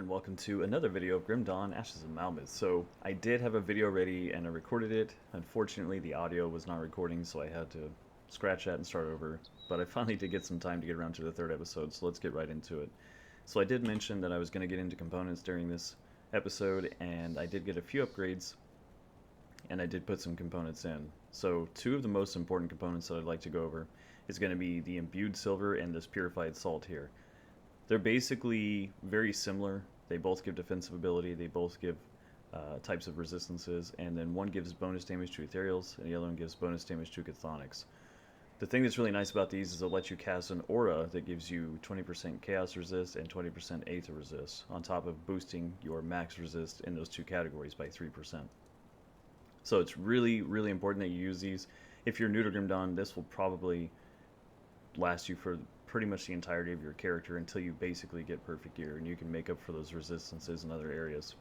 and welcome to another video of Grim Dawn Ashes of Malmith. So I did have a video ready and I recorded it. Unfortunately the audio was not recording, so I had to scratch that and start over. But I finally did get some time to get around to the third episode, so let's get right into it. So I did mention that I was going to get into components during this episode, and I did get a few upgrades, and I did put some components in. So two of the most important components that I'd like to go over is going to be the imbued silver and this purified salt here. They're basically very similar. They both give defensive ability, they both give types of resistances, and then one gives bonus damage to ethereals, and the other one gives bonus damage to chthonics. The thing that's really nice about these is they'll let you cast an aura that gives you 20% chaos resist and 20% aether resist, on top of boosting your max resist in those two categories by 3%. So it's really, really important that you use these. If you're new to Grim Dawn, this will probably last you for pretty much the entirety of your character until you basically get perfect gear, and you can make up for those resistances in other areas.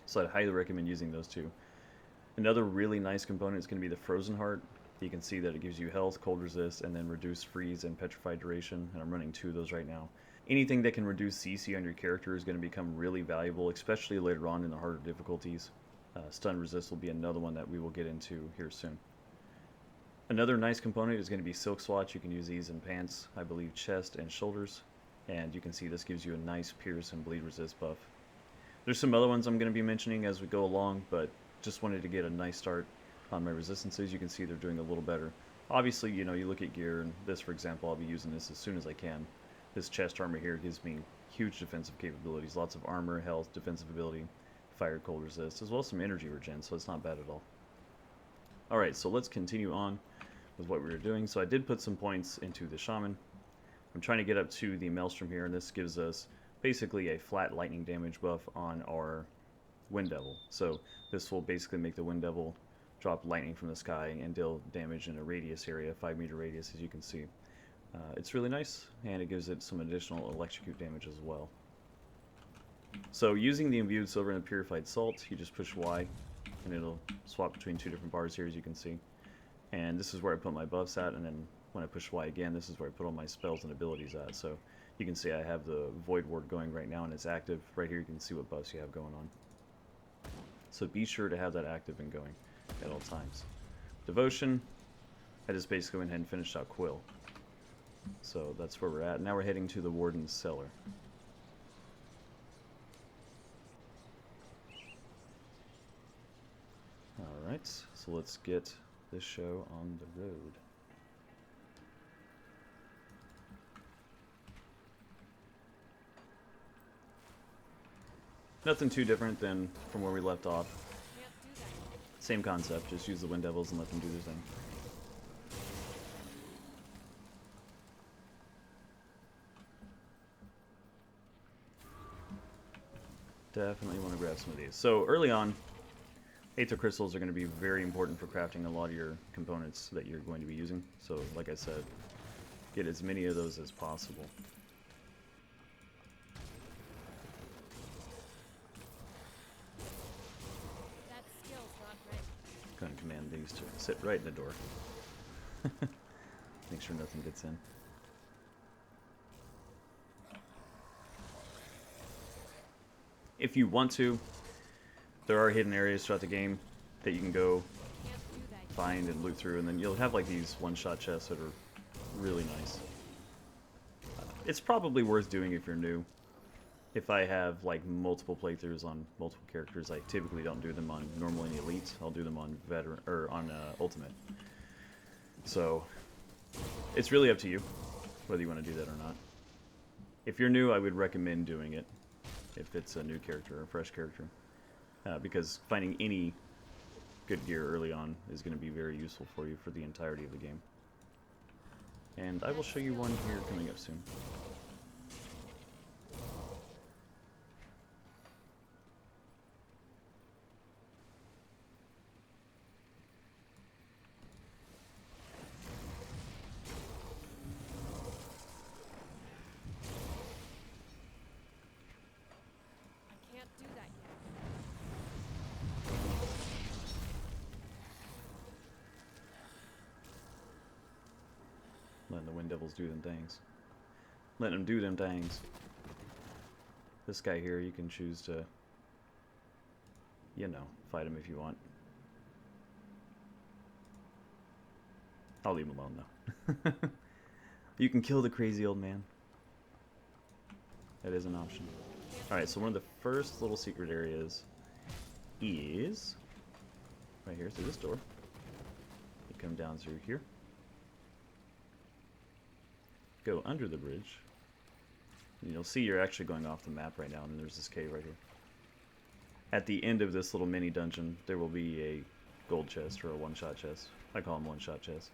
So I'd highly recommend using those two. Another really nice component is going to be the Frozen Heart. You can see that it gives you health, cold resist, and then reduced freeze and petrified duration, and I'm running two of those right now. Anything that can reduce CC on your character is going to become really valuable, especially later on in the harder difficulties. Stun resist will be another one that we will get into here soon. Another nice component is going to be Silk Swatch. You can use these in pants, I believe chest and shoulders, and you can see this gives you a nice pierce and bleed resist buff. There's some other ones I'm going to be mentioning as we go along, but just wanted to get a nice start on my resistances. You can see they're doing a little better. Obviously, you know, you look at gear, and this, for example, I'll be using this as soon as I can. This chest armor here gives me huge defensive capabilities, lots of armor, health, defensive ability, fire, cold resist, as well as some energy regen, so it's not bad at all. Alright, so let's continue on with what we were doing. So I did put some points into the Shaman. I'm trying to get up to the Maelstrom here, and this gives us basically a flat lightning damage buff on our Wind Devil. So this will basically make the Wind Devil drop lightning from the sky and deal damage in a radius area, 5-meter radius, as you can see. It's really nice, and it gives it some additional electrocute damage as well. So using the imbued silver and the purified salt, you just push Y, and it'll swap between two different bars here, as you can see. And this is where I put my buffs at, and then when I push Y again, this is where I put all my spells and abilities at. So you can see I have the Void Ward going right now, and it's active. Right here you can see what buffs you have going on. So be sure to have that active and going at all times. Devotion, I just basically went ahead and finished out Quill. So that's where we're at. Now we're heading to the Warden's cellar. Alright, so let's get this show on the road. Nothing too different than from where we left off. Same concept, just use the Wind Devils and let them do their thing. Definitely want to grab some of these. So early on, Aether crystals are going to be very important for crafting a lot of your components that you're going to be using. So, like I said, get as many of those as possible. That skill's not ready. Going to command these to sit right in the door. Make sure nothing gets in. If you want to, there are hidden areas throughout the game that you can go find and loot through, and then you'll have like these one-shot chests that are really nice. It's probably worth doing if you're new. If I have like multiple playthroughs on multiple characters, I typically don't do them on normal and elite. I'll do them on veteran or on ultimate. So it's really up to you whether you want to do that or not. If you're new, I would recommend doing it if it's a new character or a fresh character. Because finding any good gear early on is going to be very useful for you for the entirety of the game. And I will show you one here coming up soon. I can't do that yet. Letting the Wind Devils do them things. Letting them do them things. This guy here, you can choose to, you know, fight him if you want. I'll leave him alone, though. You can kill the crazy old man. That is an option. Alright, so one of the first little secret areas is right here through this door. You come down through here. Go under the bridge. And you'll see you're actually going off the map right now, and there's this cave right here. At the end of this little mini dungeon, there will be a gold chest, or a one-shot chest. I call them one-shot chests.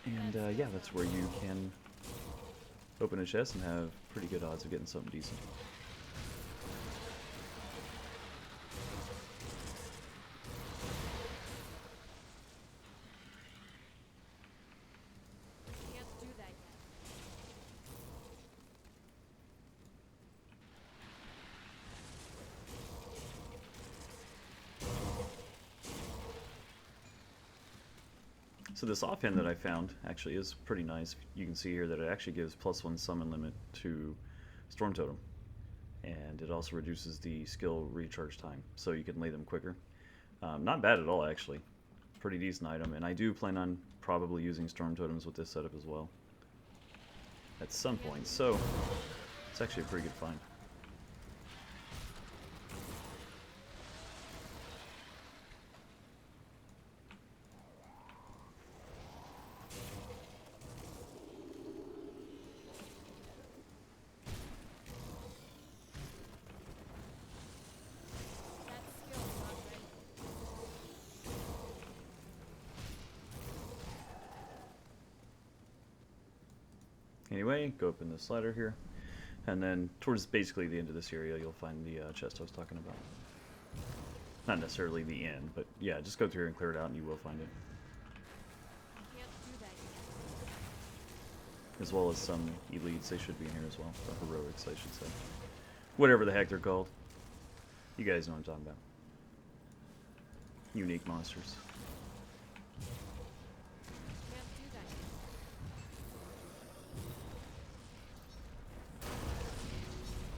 And yeah, that's where you can open a chest and have pretty good odds of getting something decent. Can't do that yet. So this offhand that I found actually is pretty nice. You can see here that it actually gives +1 summon limit to Storm Totem. And it also reduces the skill recharge time, so you can lay them quicker. Not bad at all, actually. Pretty decent item, and I do plan on probably using Storm Totems with this setup as well. At some point, so it's actually a pretty good find. That skill's not ready. Anyway, go up in this ladder here, and then towards basically the end of this area, you'll find the chest I was talking about. Not necessarily the end, but yeah, just go through here and clear it out, and you will find it. Can't do that yet. As well as some elites, they should be in here as well. Or heroics, I should say. Whatever the heck they're called. You guys know what I'm talking about. Unique monsters. Can't do that yet.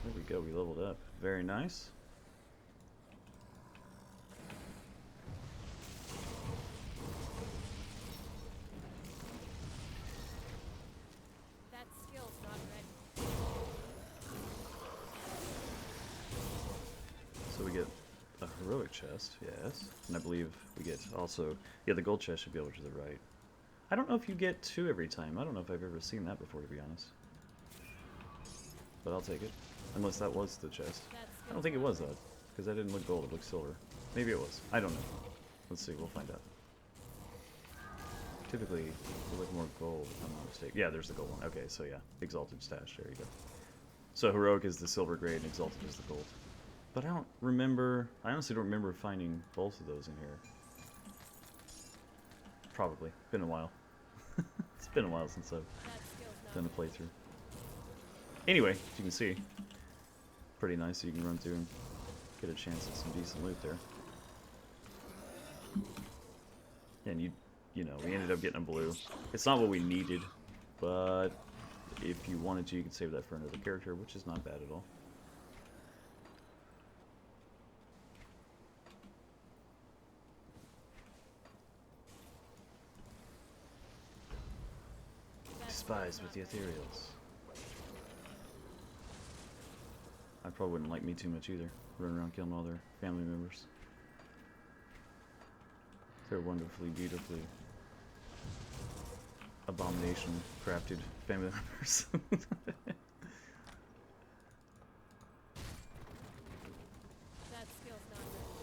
There we go, we leveled up. Very nice. That skill's not ready. So we get a heroic chest, yes. And I believe we get also... Yeah, the gold chest should be over to the right. I don't know if you get 2 every time. I don't know if I've ever seen that before, to be honest. But I'll take it. Unless that was the chest. I don't think it was, though. Because that didn't look gold, it looked silver. Maybe it was. I don't know. Let's see, we'll find out. Typically, they look more gold, if I'm not mistaken. Yeah, there's the gold one. Okay, so yeah. Exalted stash, there you go. So heroic is the silver grade, and exalted is the gold. But I don't remember... I honestly don't remember finding both of those in here. Probably. Been a while. It's been a while since I've That skill's not done a ready. playthrough. Anyway, as you can see, pretty nice. So you can run through and get a chance at some decent loot there. And you know, we ended up getting a blue. It's not what we needed, but if you wanted to, you could save that for another character, which is not bad at all. That Spies skill's with the not ready. ethereals. I probably wouldn't like me too much either. Running around killing all their family members. They're wonderfully, beautifully abomination crafted family members. That skill's not ready.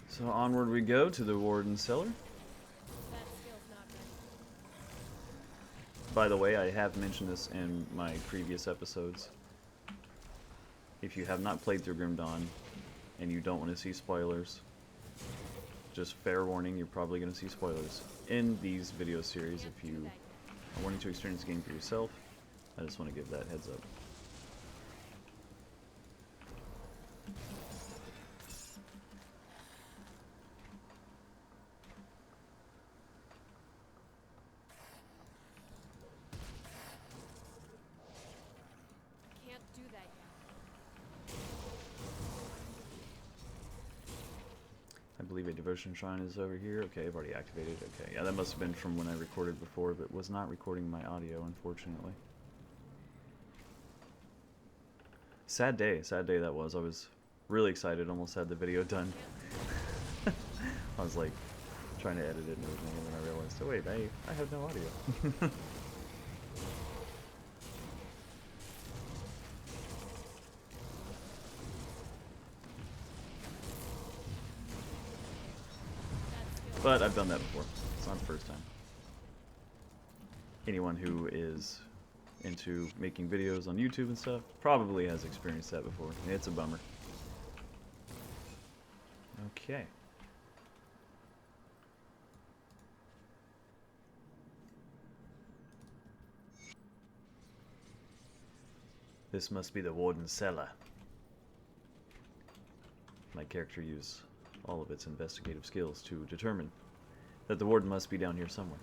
So onward we go to the Warden cellar. That skill's not ready. By the way, I have mentioned this in my previous episodes. If you have not played through Grim Dawn and you don't want to see spoilers, just fair warning, you're probably going to see spoilers in these video series. Can't If do you that yet. are wanting to experience the game for yourself, I just want to give that heads up. Activate Devotion Shrine is over here. Okay, I've already activated. Okay, yeah, that must have been from when I recorded before, but was not recording my audio, unfortunately. Sad day that was. I was really excited, almost had the video done. I was like trying to edit it and everything, and then I realized, oh wait, I have no audio. But I've done that before. It's not the first time. Anyone who is into making videos on YouTube and stuff probably has experienced that before. It's a bummer. Okay. This must be the Warden's cellar. My character used all of its investigative skills to determine that the Warden must be down here somewhere.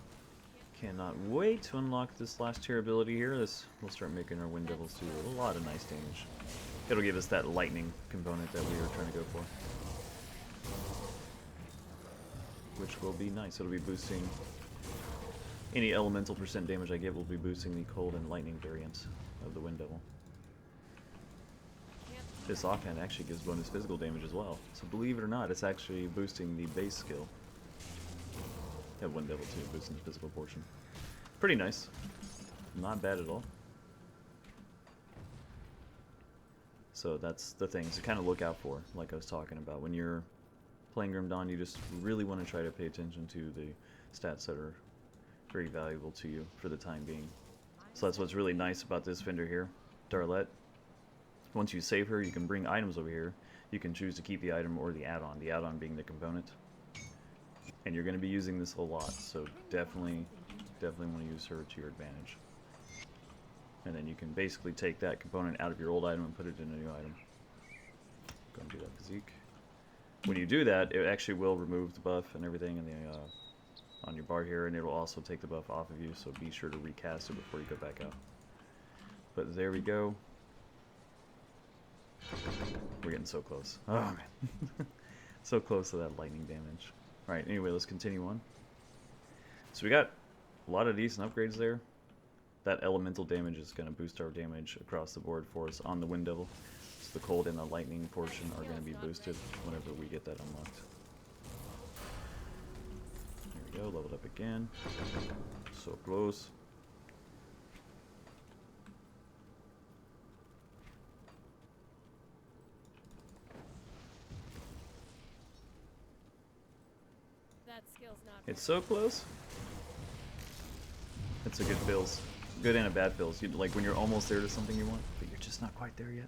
Cannot wait to unlock this last tier ability here. We'll start making our Wind Devils do a lot of nice damage. It'll give us that lightning component that we were trying to go for, which will be nice. It'll be boosting any elemental percent damage I give will be boosting the cold and lightning variant of the Wind Devil. This offhand actually gives bonus physical damage as well. So believe it or not, it's actually boosting the base skill. Have Wind Devil too, boosting the physical portion. Pretty nice. Not bad at all. So that's the things to kind of look out for, like I was talking about. When you're playing Grim Dawn, you just really want to try to pay attention to the stats that are very valuable to you for the time being. So that's what's really nice about this vendor here, Darlette. Once you save her, you can bring items over here. You can choose to keep the item or the add-on being the component. And you're going to be using this a lot, so definitely want to use her to your advantage. And then you can basically take that component out of your old item and put it in a new item. Go and do that physique. When you do that, it actually will remove the buff and everything in the, on your bar here, and it will also take the buff off of you, so be sure to recast it before you go back out. But there we go. We're getting so close. Oh man. So close to that lightning damage. Alright, anyway, let's continue on. So we got a lot of decent upgrades there. That elemental damage is going to boost our damage across the board for us on the Wind Devil. So the cold and the lightning portion are going to be boosted whenever we get that unlocked. There we go, leveled up again. So close. That skill's not It's so close. It's a good feels. Good and a bad feels. You, like when you're almost there to something you want, but you're just not quite there yet.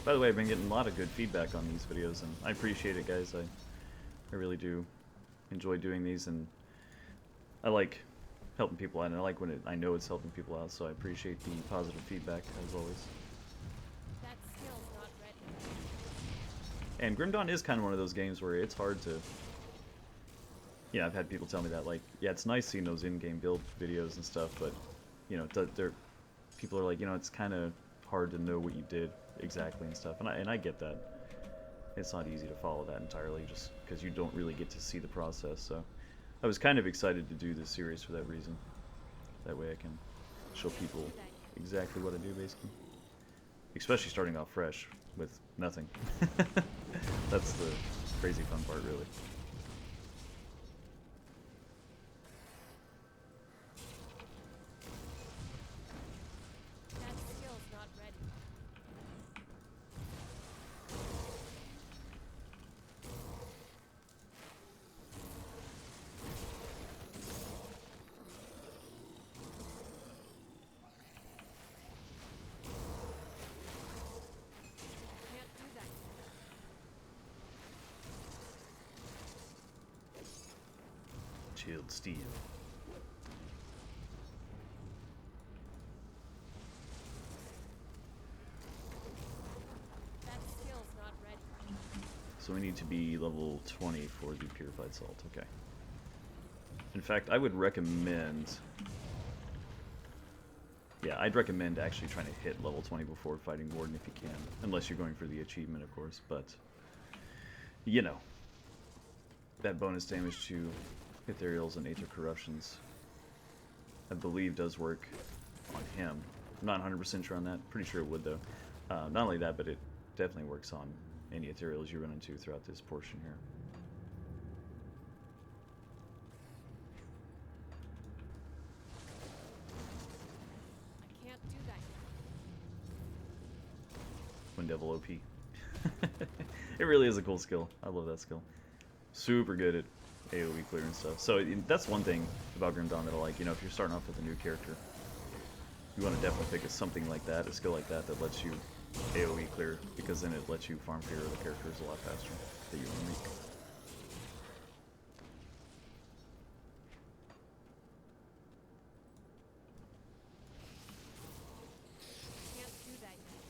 By the way, I've been getting a lot of good feedback on these videos, and I appreciate it, guys. I really do enjoy doing these, and I like helping people out, and I like when I know it's helping people out, so I appreciate the positive feedback, as always. That skill's not ready. And Grim Dawn is kind of one of those games where it's hard to... Yeah, I've had people tell me that, like, yeah, it's nice seeing those in-game build videos and stuff, but, you know, people are like, you know, it's kind of hard to know what you did exactly and stuff, and I get that. It's not easy to follow that entirely, just because you don't really get to see the process, so... I was kind of excited to do this series for that reason. That way I can show people exactly what I do, basically. Especially starting off fresh with nothing. That's the crazy fun part, really. That skill's not ready. Can't do that. Chilled steel. That skill's not ready. So we need to be level 20 for the Purified Salt, okay. In fact, I would recommend Yeah, I'd recommend actually trying to hit level 20 before fighting Warden if you can. Unless you're going for the achievement, of course. But, you know, that bonus damage to ethereals and aether corruptions, I believe, does work on him. I'm not 100% sure on that. Pretty sure it would, though. Not only that, but it definitely works on any ethereals you run into throughout this portion here. I can't do that yet. Wind Devil OP. It really is a cool skill. I love that skill. Super good at AoE clear and stuff. So that's one thing about Grim Dawn that I like. You know, if you're starting off with a new character, you want to definitely pick something like that, a skill like that, that lets you AoE clear, because then it lets you farm for your other characters a lot faster that you want to make. I can't do that yet.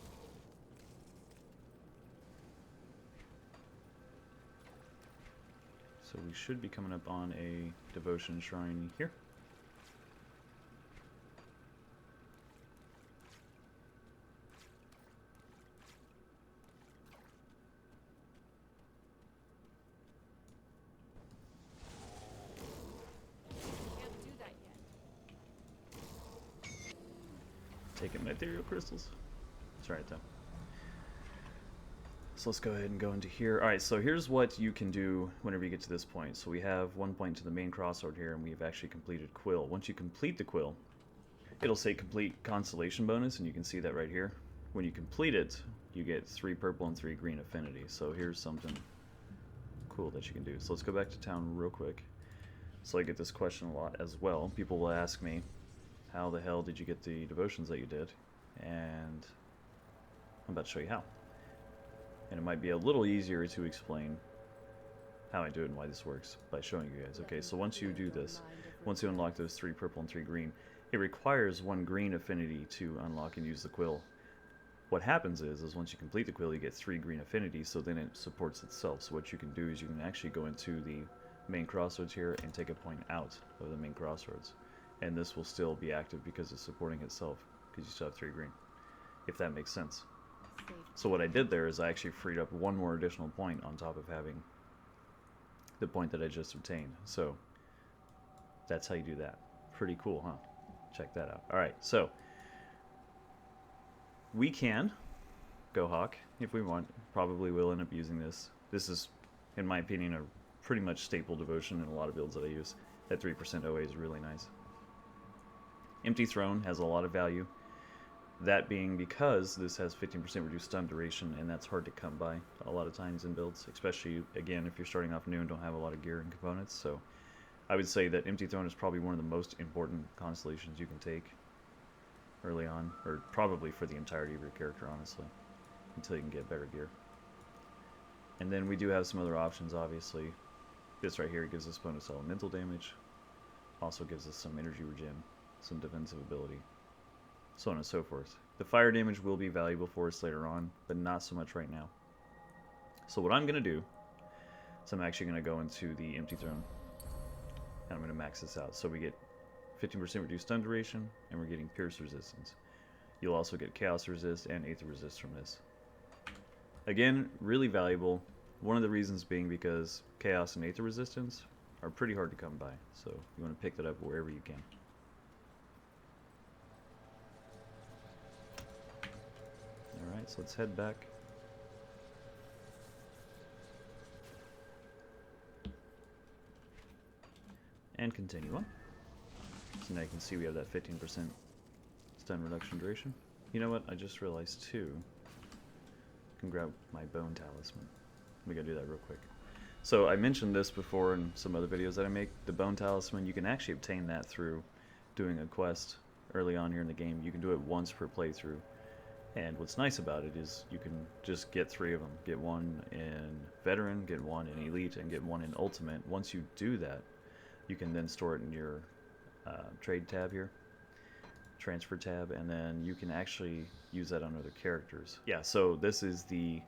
So we should be coming up on a devotion shrine here. Can't do that yet. Taking my ethereal crystals. That's right, though. So let's go ahead and go into here. Alright, so here's what you can do whenever you get to this point. So we have 1 point to the main crossroad here, and we've actually completed Quill. Once you complete the Quill, it'll say complete constellation bonus, and you can see that right here. When you complete it, you get 3 purple and 3 green affinity. So here's something cool that you can do. So let's go back to town real quick. So I get this question a lot as well. People will ask me, how the hell did you get the devotions that you did? And I'm about to show you how. And it might be a little easier to explain how I do it and why this works by showing you guys. Okay, so once you do this, once you unlock those 3 purple and 3 green, it requires 1 green affinity to unlock and use the Quill. What happens is once you complete the Quill, you get 3 green affinity, so then it supports itself. So what you can do is you can actually go into the main crossroads here and take a point out of the main crossroads. And this will still be active because it's supporting itself, because you still have 3 green, if that makes sense. So what I did there is I actually freed up 1 more additional point on top of having the point that I just obtained. So that's how you do that. Pretty cool, huh? Check that out. Alright, so we can go Hawk if we want. Probably will end up using this. This is, in my opinion, a pretty much staple devotion in a lot of builds that I use. That 3% OA is really nice. Empty Throne has a lot of value. That being because this has 15% reduced stun duration, and that's hard to come by a lot of times in builds, especially, again, if you're starting off new and don't have a lot of gear and components. So I would say that Empty Throne is probably one of the most important constellations you can take early on, or probably for the entirety of your character, honestly, until you can get better gear. And then we do have some other options, obviously. This right here gives us bonus elemental damage, also gives us some energy regen, some defensive ability, so on and so forth. The fire damage will be valuable for us later on, but not so much right now. So what I'm going to do is I'm actually going to go into the Empty Throne, and I'm going to max this out. So we get 15% reduced stun duration, and we're getting pierce resistance. You'll also get chaos resist and aether resist from this. Again, really valuable. One of the reasons being because chaos and aether resistance are pretty hard to come by, so you want to pick that up wherever you can. Alright, so let's head back. And continue on. So now you can see we have that 15% stun reduction duration. You know what? I just realized too. I can grab my bone talisman. We gotta do that real quick. So I mentioned this before in some other videos that I make. The bone talisman, you can actually obtain that through doing a quest early on here in the game. You can do it once per playthrough. And what's nice about it is you can just get 3 of them. Get 1 in Veteran, get 1 in Elite, and get 1 in Ultimate. Once you do that, you can then store it in your trade tab here, transfer tab, and then you can actually use that on other characters. Yeah, so this is the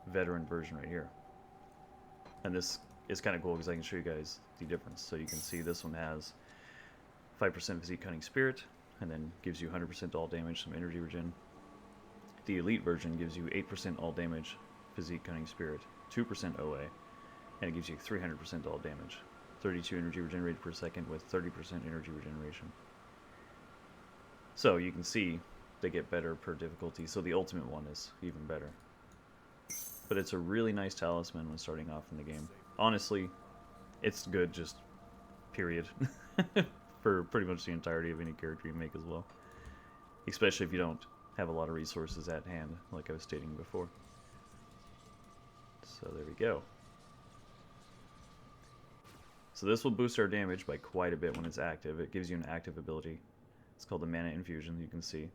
Veteran version right here. And this is kind of cool because I can show you guys the difference. So you can see this one has 5% Physique Cunning Spirit, and then gives you 100% all damage, some energy regen. The elite version gives you 8% all damage, physique, cunning, spirit, 2% OA, and it gives you 300% all damage. 32 energy regenerated per second with 30% energy regeneration. So you can see they get better per difficulty, so the ultimate one is even better. But it's a really nice talisman when starting off in the game. Honestly, it's good just period. For pretty much the entirety of any character you make as well. Especially if you don't have a lot of resources at hand, like I was stating before. So there we go. So this will boost our damage by quite a bit when it's active. It gives you an active ability. It's called the Mana Infusion, you can see.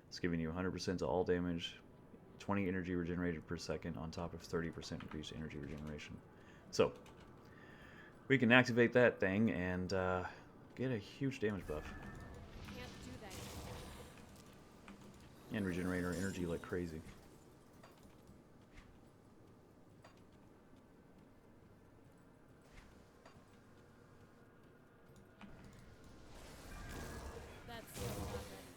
It's giving you 100% to all damage, 20 energy regenerated per second on top of 30% increased energy regeneration. So, we can activate that thing and get a huge damage buff. Can't do that yet. And regenerate our energy like crazy. That's still not ready.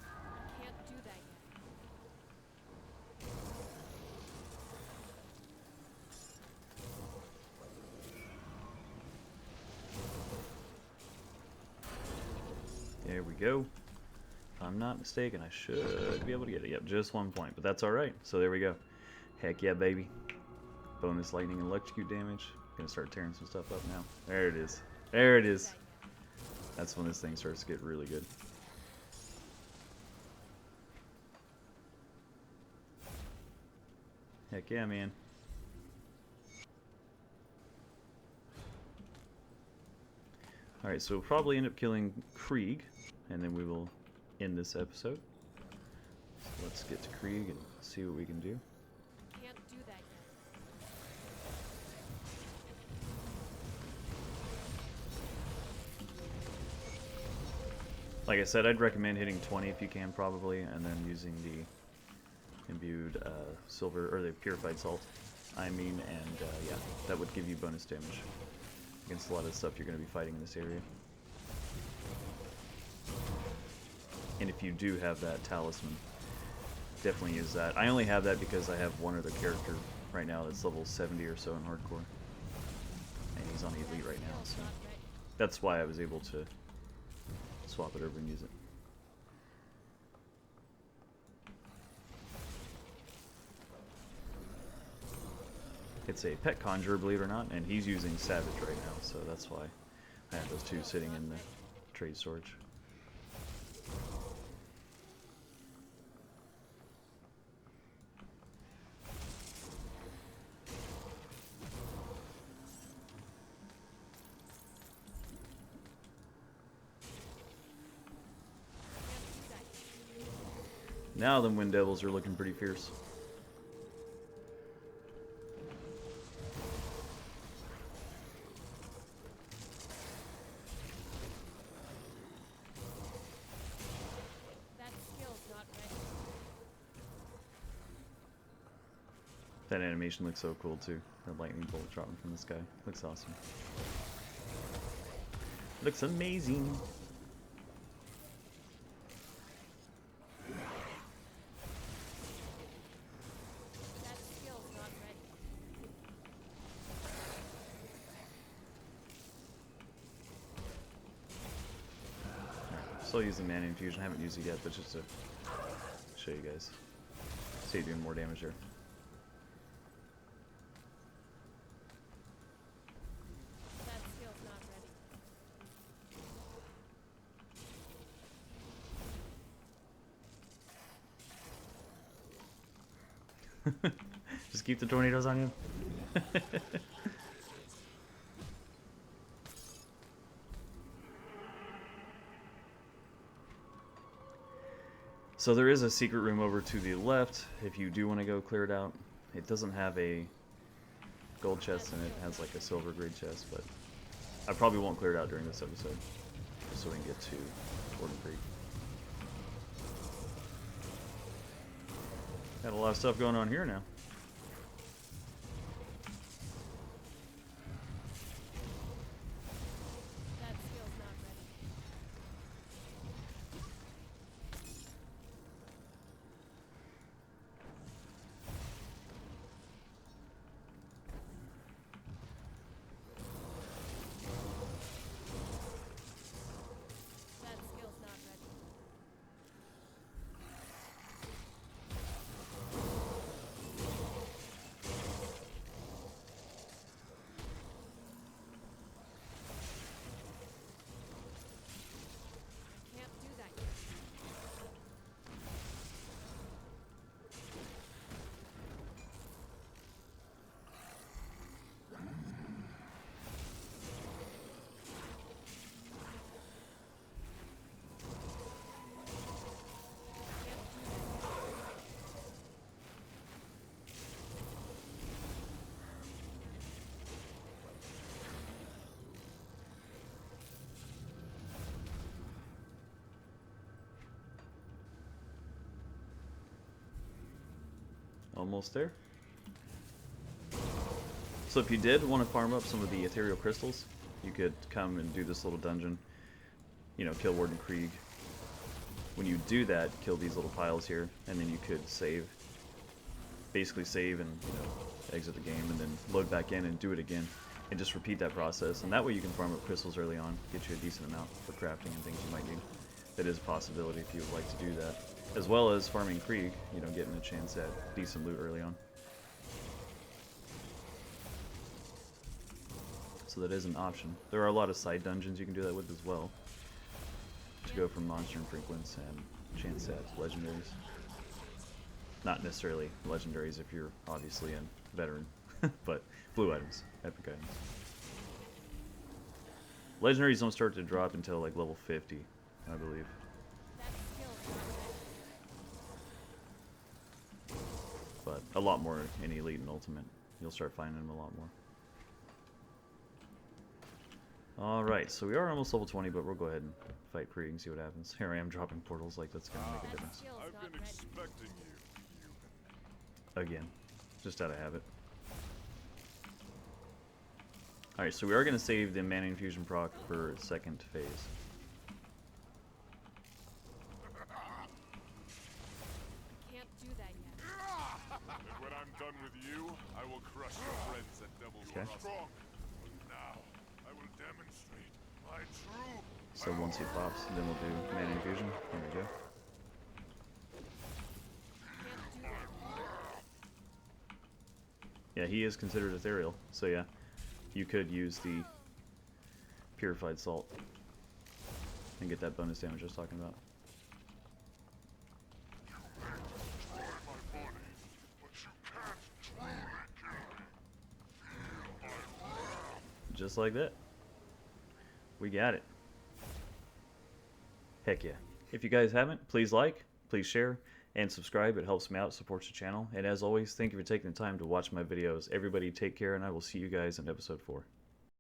I can't do that yet. There we go. If I'm not mistaken, I should be able to get it. Yep, just 1 point, but that's alright. So there we go. Heck yeah, baby. Bonus lightning and electrocute damage. Gonna start tearing some stuff up now. There it is. There it is. That's when this thing starts to get really good. Heck yeah, man. Alright, so we'll probably end up killing Krieg, and then we will end this episode. So let's get to Krieg and see what we can do. Can't do that yet. Like I said, I'd recommend hitting 20 if you can, probably, and then using the imbued silver, or the purified salt, I mean, and yeah, that would give you bonus damage against a lot of the stuff you're going to be fighting in this area. And if you do have that talisman, definitely use that. I only have that because I have one other character right now that's level 70 or so in hardcore, and he's on elite right now, so that's why I was able to swap it over and use it. It's a pet conjurer, believe it or not, and he's using Savage right now, so that's why I have those two sitting in the trade storage. Now the Wind Devils are looking pretty fierce. That skill's not ready. That animation looks so cool too. The lightning bolt dropping from the sky. Looks awesome. Looks amazing. That skill's not ready. Still using Mana Infusion. I haven't used it yet, but just to show you guys. See it doing more damage there. That skill's not ready. Just keep the tornadoes on you. So there is a secret room over to the left if you do want to go clear it out. It doesn't have a gold chest in it. It has like a silver grade chest, but I probably won't clear it out during this episode, just so we can get to Warden Krieg. Got a lot of stuff going on here now. That skill's not ready. That skill's not ready. I can't do that yet. Almost there. So if you did want to farm up some of the ethereal crystals, you could come and do this little dungeon. You know, kill Warden Krieg. When you do that, kill these little piles here, and then you could save. Basically save and, you know, exit the game, and then load back in and do it again. And just repeat that process. And that way you can farm up crystals early on, get you a decent amount for crafting and things you might need. That is a possibility if you would like to do that. As well as farming Krieg, you know, getting a chance at decent loot early on. So that is an option. There are a lot of side dungeons you can do that with as well. To go from monster infrequents and chance at legendaries. Not necessarily legendaries if you're obviously a veteran, but blue items, epic items. Legendaries don't start to drop until like level 50, I believe. That skill's not ready. But a lot more in Elite and Ultimate. You'll start finding them a lot more. Alright, so we are almost level 20, but we'll go ahead and fight Krieg and see what happens. Here I am dropping portals like that's going to make a That difference. skill's I've not been ready. expecting you, human. Again, just out of habit. Alright, so we are going to save the Mana Infusion proc for second phase. I can't do that yet. And when I'm done with you, I will crush your friends at double Okay. your strong. But now, I will demonstrate my true. So once he pops, then we'll do Mana Infusion. There we go. Can't do that yet. Yeah, he is considered ethereal, so yeah, you could use the Purified Salt and get that bonus damage I was talking about. Destroy my body, but you can't truly kill me. Feel my wrath. Just like that. We got it. Heck yeah. If you guys haven't, please like, please share, and subscribe. It helps me out, supports the channel. And as always, thank you for taking the time to watch my videos. Everybody take care, and I will see you guys in episode 4.